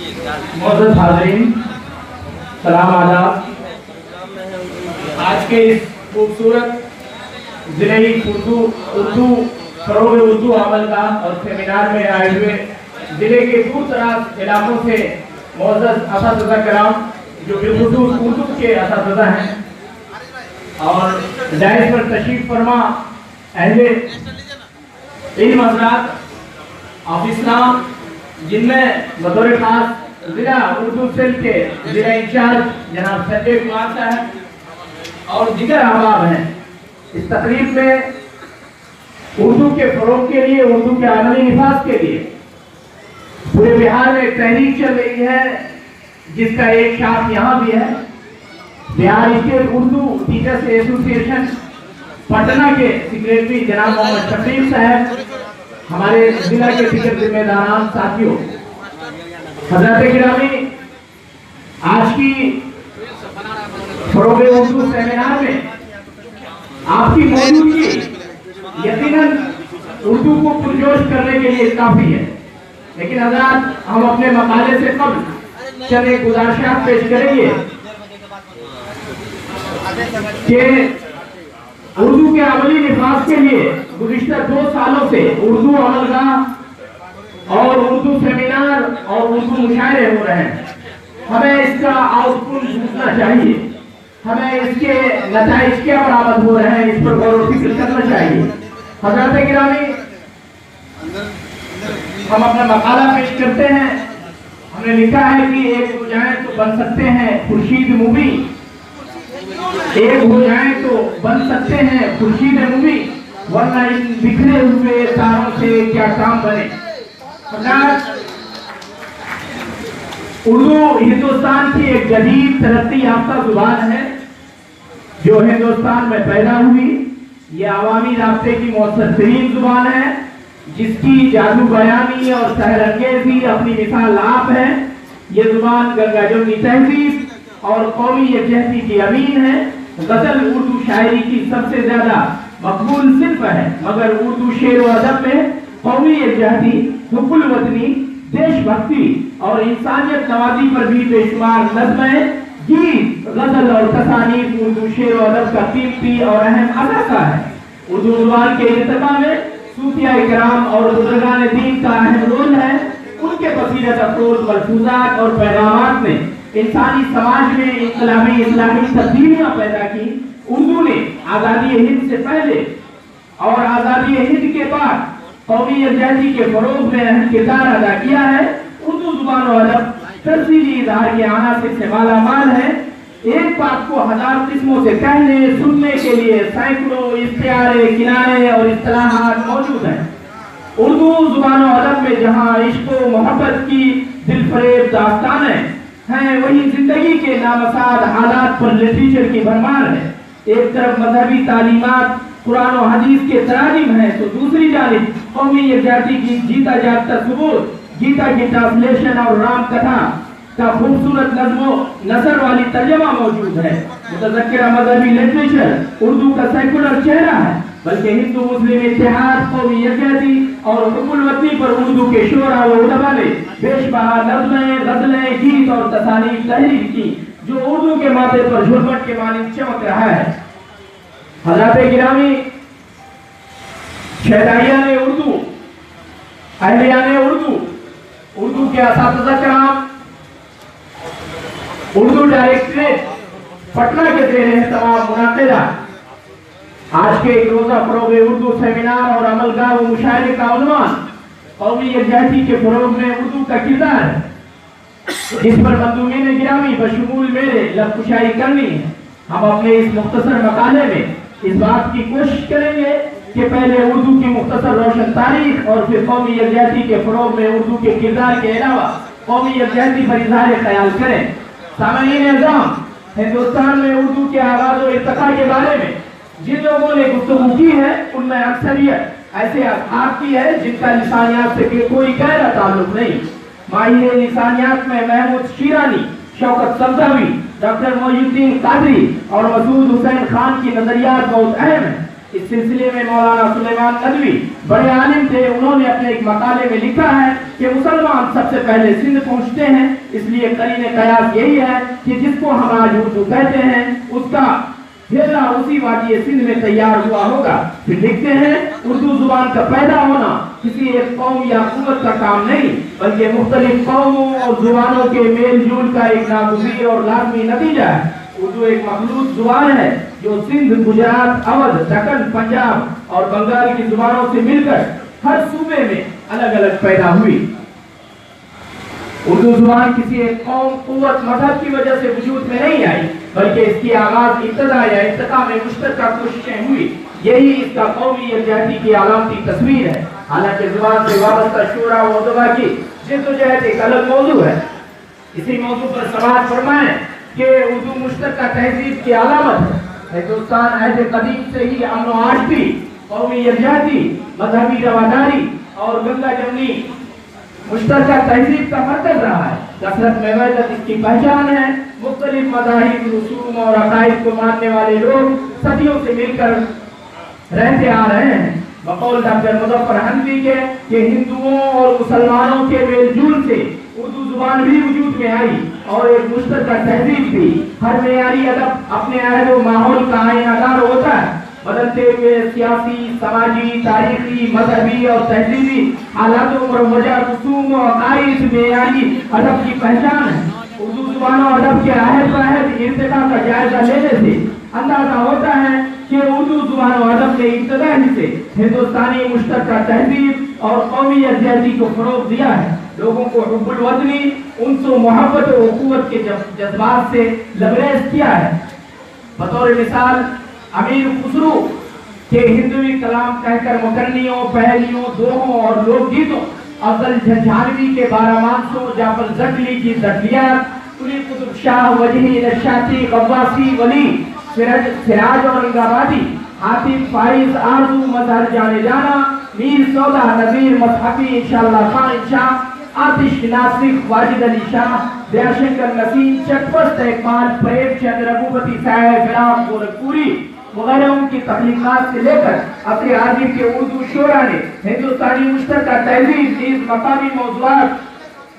معزز حاضرین، سلام آداب۔ آج کے اس خوبصورت ضلعی اردو فروغ اردو عمل کا اور سیمینار میں آئے ہوئے ضلع کے دور دراز علاقوں سے معزز اساتذہ کرام جو بالخصوص اردو کے اساتذہ ہیں اور ڈائس پر تشریف فرما اہل علم حضرات، آفیسران، جن میں بطور خاص ضلع اردو سیل کے ضلع انچارج جناب سنجے کمار صاحب اور دیگر احباب ہیں۔ اس تقریب میں اردو کے فروغ کے لیے، اردو کے عملی نفاذ کے لیے پورے بہار میں ایک تحریک چل رہی ہے جس کا ایک شاخ یہاں بھی ہے۔ بہار اسٹیٹ اردو ٹیچرز ایسوسی ایشن پٹنہ کے سیکریٹری جناب محمد شفیق صاحب، ہمارے ضلع کے دیگر ذمہ داران، ساتھیوں، حضرات گرامی، آج کی فروغ اردو سیمینار میں آپ کی موجودگی یقیناً اردو کو پرجوش کرنے کے لیے کافی ہے، لیکن حضرات ہم اپنے مقالے سے قبل چند ایک گزارشات پیش کریں گے کہ اردو کے عملی نفاذ کے لیے گزشتہ 2 سالوں سے اردو عملگاہ اور اردو سیمینار اور اردو مشاعرے ہو رہے ہیں۔ ہمیں اس کا آؤٹ پٹ ڈھونڈنا چاہیے، ہمیں اس کے نتائج کیا برآمد ہو رہے ہیں اس پر غور و فکر کرنا چاہیے۔ حضرات گرامی، ہم اپنا مقالہ پیش کرتے ہیں۔ ہم نے لکھا ہے کہ ایک ہو جائیں تو بن سکتے ہیں خورشید موبی، ایک ہو جائیں تو بن سکتے ہیں خورشید موبی، ورنہ ان بکھرے ہوئے تاروں سے کیا کام بنے۔ اردو ہندوستان کی ایک جدید ترقی یافتہ زبان ہے جو ہندوستان میں پیدا ہوئی۔ یہ عوامی رابطے کی مؤثر ترین زبان ہے جس کی جادو بیانی اور سحر انگیزی اپنی مثال آپ ہے۔ یہ زبان گنگا جمنی تہذیب اور قومی یکجہتی کی امین ہے۔ غزل اردو شاعری کی سب سے زیادہ مقبول صنف ہے، مگر اردو شعر و ادب میں قومی یکجہتی، حب الوطنی، دیش بھکتی اور انسانیت نوازی پر بھی بے شمار نظمیں، گیت، غزل اور تصانیف اردو شعر و ادب کا قیمتی اور اہم اثاثہ ہے۔ اردو زبان کے ارتقاء میں صوفیاء کرام اور بزرگان دین کا اہم رول ہے۔ ان کے بصیرت افروز ملفوظات اور پیغامات نے انسانی سماج میں انقلابی اصلاحی تبدیلیاں پیدا کی۔ اردو نے آزادی ہند سے پہلے اور آزادی ہند کے بعد قومی یکجہتی کے فروغ میں اہم کردار ادا کیا ہے۔ اردو زبان و ادب تفصیلی اظہار کے عناصر سے مالا مال ہے۔ ایک بات کو 1000 قسموں سے کہنے سننے کے لیے سینکڑوں استعارے، کنارے اور اصطلاحات موجود ہیں۔ اردو زبان و ادب میں جہاں عشق و محبت کی دل فریب داستانیں ہیں، وہی زندگی کے نامساعد حالات پر لٹریچر کی بھرمار ہے۔ ایک طرف مذہبی تعلیمات، قرآن و حدیث کے تراجم ہیں تو دوسری جانب قومی یکجہتی کی جیتا جاگتا ثبوت، گیتا کی ٹرانسلیشن اور رام کتھا کا خوبصورت نظم و نثر والی ترجمہ موجود ہے۔ متذکرہ مذہبی لٹریچر اردو کا سیکولر چہرہ ہے، بلکہ ہندو مسلم اتحاد، قومی یکجہتی اور حب الوطنی پر اردو کے شعراء و ادباء نے بیش بہا نظمیں، غزلیں، گیت اور تصانیف تحریر کی جو اردو کے ماتھے پر جھرمٹ کے مانند چمک رہا ہے۔ حضرات گرامی، شہدائیان اردو، اہلیان اردو، اردو کے اساتذہ کرام، اردو ڈائریکٹریٹ پٹنہ کے زیر اہتمام منعقدہ آج کے ایک روزہ فروغ اردو سیمینار اور عملگاہ و مشاعرے کا عنوان قومی یکجہتی کے فروغ میں اردو کا کردار ہے، جس پر مندوبین گرامی بشمول میرے لب کشائی کرنی ہے۔ ہم اپنے اس مختصر مقالے میں اس بات کی کوشش کریں گے کہ پہلے اردو کی مختصر روشن تاریخ اور پھر قومی یکجہتی کے فروغ میں اردو کے کردار کے علاوہ قومی یکجہتی پر اظہار خیال کریں۔ سامعین اعظام، ہندوستان میں اردو کے آغاز و ارتقاء کے بارے میں جن لوگوں نے گفتگو کی ہے ان میں اکثریت ایسے افراد کی ہے جن کا لسانیات سے کوئی گہرا تعلق نہیں۔ ماہر لسانیات میں محمود شیرانی، شوکت سمداوی، ڈاکٹر معین الدین قادری اور مسعود حسین خان کی نظریات بہت اہم ہیں۔ इस सिलसिले में मौलाना सुलेमान नदवी बड़े आलिम थे, उन्होंने अपने एक मकाले में लिखा है कि मुसलमान सबसे पहले सिंध पहुंचते हैं, इसलिए करीने कयास यही है कि जिसको हम आज उर्दू कहते हैं उसका घेरा उसी वादी सिंध में तैयार हुआ होगा। फिर लिखते हैं उर्दू जुबान का पैदा होना किसी एक कौम या कुव्वत का काम नहीं, बल्कि मुख्तलिफ कौमों और जुबानों के मेल जोल का एक नागुज़ीर और लाज़मी नतीजा है। उर्दू एक मखलूत जुबान है जो सिंध, गुजरात, अवध, दक्कन, पंजाब और बंगाल की जुबानों से मिलकर हर सूबे में अलग अलग पैदा हुई। उर्दू जुबान किसी एक कौम, कुव्वत, मजहब की वजह से वजूद में नहीं आई, बल्कि इसकी आगाज इब्तदा या इर्तिका में मुश्तरका कोशिशें हुई। यही इसका कौमी यकजहती की अलामती तस्वीर है। हालांकि जुबान से वाबस्ता शूरा व उदबा की जिद्दोजहद एक अलग मौजू है। इसी मौजू पर समाअत फरमाएं कि उर्दू मुश्तरका तहजीब की अलामत है। हिंदुस्तान ऐसे कदीम से ही अमन व आशती, कौमी यकजहती, मजहबी रवादारी और गंगा जमनी मुश्तरका तहजीब का मरकज रहा है। कसरत में वहदत इसकी पहचान है। मुख्तलिफ मज़ाहिब, रसूम और अकाइद को मानने वाले लोग सदियों से मिलकर रहते आ रहे हैं। बकौल डॉक्टर मुज़फ़्फ़र हनफी के कि हिंदुओं और मुसलमानों के मेलजोल से उर्दू जुबान भी वजूद में आई और एक मुश्तरका तहजीब थी। हर मेयारी अदब अपने अहल व माहौल का आईनादार होता है। बदलते हुए सियासी, समाजी, तारीखी, मजहबी और तहजीबी हालातों पर वजह रसूम और अकाइद मेयारी अदब की पहचान है। उर्दू जुबान और अदब के आहद पहद इर्तिका का जायजा लेने से अंदाजा होता है कि उर्दू जुबान और अदब ने इब्तदा ही से हिंदुस्तानी मुश्तरका तहजीब और कौमी यकजहती को फरोग दिया है। लोगों को हुब्बुल वतनी, उनसे मोहब्बत और उखुवत के जज्बात से लबरेज किया है। बतौर मिसाल अमीर खुसरू के हिंदुई कलाम कहकर मुकन्नियों, पहलियों, दोहों और लोकगीतों, अफजल झंझानवी के बारामांसों, जाफर जकली की तकलियात, कुली कुतुब शाह, वजही नशाती, गव्वासी वली, सिराज औरंगाबादी, हातिम फाइज, आरजू, मजहर जाने जाना, मीर सौदा, नजीर मसहफी, इंशाअल्लाह खान शाह, आतिश नासिक, वाजिद अली शाह, दयाशंकर नसीम, चकवस्त इकबाल, प्रेम चंद, रघुपति साहब, फिराम गोरखपुरी वगैरह उनकी तख्लीकात से लेकर अपने आदि के उर्दू शोरा ने हिंदुस्तानी मुश्तरका तहजीब, इस मकामी मौज़ूआत,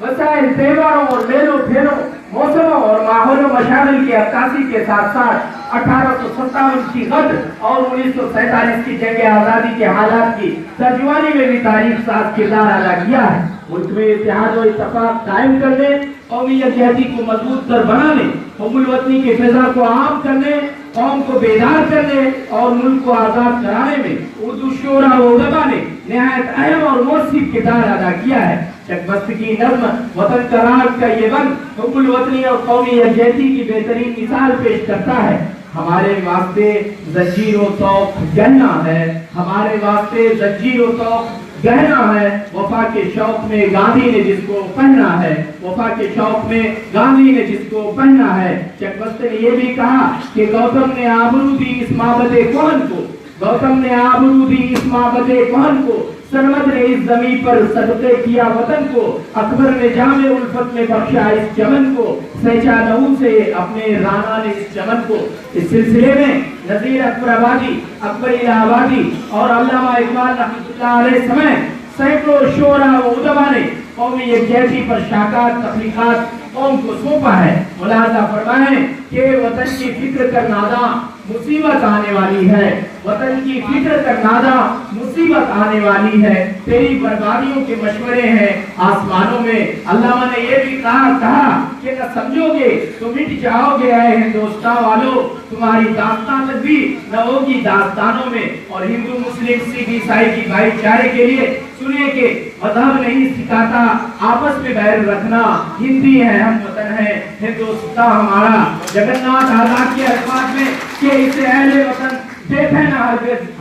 वसाइल, त्योहारों और मेलों फेरों, मौसमों और माहौल मशागिल की अक्कासी के साथ साथ 1857 की गद्र और 1947 की जंग आज़ादी के हालात की तर्जुमानी में भी तारीख साज किरदार अदा किया है। मुल्क में इत्तेहाद और इत्तफाक कायम करने, कौमी यकजहती को मजबूत कर बनाने, हुब्बुल वतनी के फिजा को आम करने, कौम को बेदार करने और मुल्क को आजाद कराने में उर्दू शोरा व उदबा ने निहायत अहम और मोसीब किरदार अदा किया है। चकबस्त की नज़्म वतन का राग का ये बंद हुब्बुल वतनी और कौमी यकजहती की बेहतरीन मिसाल पेश करता है। हमारे वास्ते ज़ंजीर व तौक़ गहना है, हमारे वास्ते ज़ंजीर व तौक़ गहना है। वफा के शौक में गांधी ने जिसको पहना है, वफा के शौक में गांधी ने जिसको पहना है। चकबस्त ने यह भी कहा कि गौतम ने आबरू दी इस माबदे कोहन को, गौतम ने आबरू दी इस माबदे कोहन को, सरमद ने इस जमीन पर सदक़े किया वतन को, अकबर ने जामे उल्फत में बख्शा इस चमन को, सैचा लहू से अपने राना ने इस चमन को। इस सिलसिले में नज़ीर अकबराबादी, अकबर इलाहाबादी और अल्लामा इकबाल रहमतुल्लाह अलैह समेत सैकड़ों शोरा व उदबा ने कौमी यकजहती पर शाकात तख्लीकात कौम को सौंपा है। मुलाहजा फरमाएं कि वतन की फिक्र कर नादा मुसीबत आने वाली है, वतन की फिक्र कर नादा मुसीबत आने वाली है, तेरी बर्बादियों के मशवरे हैं आसमानों में। अल्लाह ने यह भी कहा कि न समझोगे तो मिट जाओगे ऐ हिंदुस्तान वालों, तुम्हारी दास्तान तक भी न होगी दास्तानों में। और हिंदू, मुस्लिम, सिख, ईसाई की भाईचारे के लिए सुनिए कि मजहब नहीं सिखाता आपस में बैर रखना। हिंदी है, हम वतन है, हिंदुस्तान हमारा। जगन्नाथ आजाद के अल्फाज में कि इसे अहले वतन देखे ना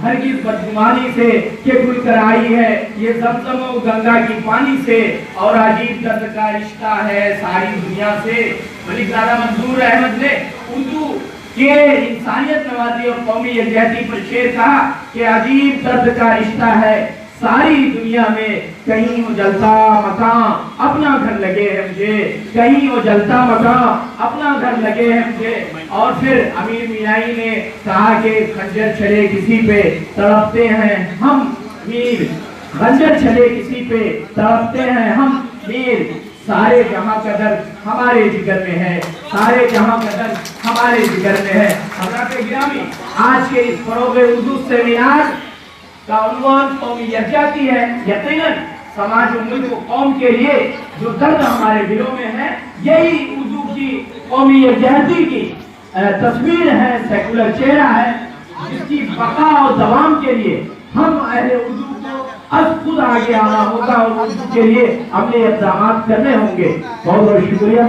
हरगिज़ बदगुमानी से कि खुल कर आई है ये ज़मज़म और गंगा की पानी से, और अजीब दर्द का रिश्ता है सारी दुनिया से। मलिक राजा मंसूर अहमद ने उर्दू के इंसानियत नवाजी और कौमी यकजहती पर शेर कहा कि अजीब दर्द का रिश्ता है ساری دنیا میں کہیں وہ جلتا مکان اپنا گھر لگے ہے مجھے، کہیں وہ جلتا مکان اپنا گھر لگے ہے مجھے۔ اور پھر امیر مینائی نے کہا کہ خنجر چلے کسی پہ تڑپتے ہیں ہم میر، خنجر چلے کسی پہ تڑپتے ہیں ہم میر، سارے جہاں کا درد ہمارے جگر میں ہے، سارے جہاں کا درد ہمارے جگر میں ہے۔ حضرات گرامی، آج کے اس فروغ اردو سیمینار کا عنوان قومی یکجہتی ہے۔ یقیناً سماج و ملک و قوم کے لیے جو درد ہمارے دلوں میں ہے، یہی اردو کی قومی یکجہتی کی تصویر ہے، سیکولر چہرہ ہے، جس کی بقا اور دوام کے لیے ہم اہل اردو کو از خود آگے آنا ہوگا اور اردو کے لیے عملی اقدامات کرنے ہوں گے۔ بہت بہت شکریہ۔